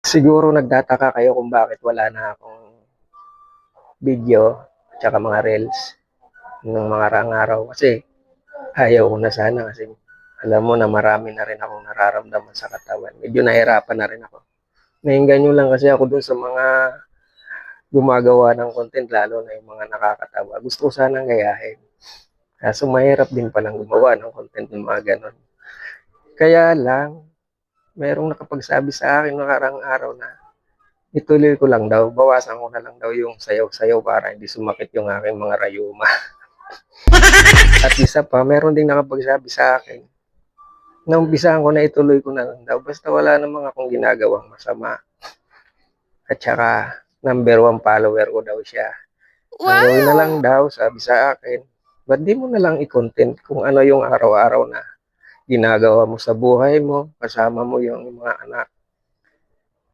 Siguro nagtataka kayo kung bakit wala na akong video at saka mga reels nung mga raang araw kasi ayaw ko na sana kasi alam mo na marami na rin akong nararamdaman sa katawan. Medyo nahirapan na rin ako. Nainganyo lang kasi ako dun sa mga gumagawa ng content lalo na yung mga nakakatawa. Gusto ko sanang gayahin. Kaso mahirap din palang gumawa ng content ng mga ganon. Kaya lang, merong nakapagsabi sa akin nakarang araw na ituloy ko lang daw, bawasan ko na lang daw yung sayaw-sayaw para hindi sumakit yung aking mga rayuma. At isa pa, meron ding nakapagsabi sa akin, naumpisahan ko na ituloy ko na lang daw, basta wala namang akong ginagawang masama. At saka, number 1 follower ko daw siya. Ang gawin na lang daw, sabi sa akin, ba't di mo na lang i-content kung ano yung araw-araw na ginagawa mo sa buhay mo, kasama mo yung mga anak.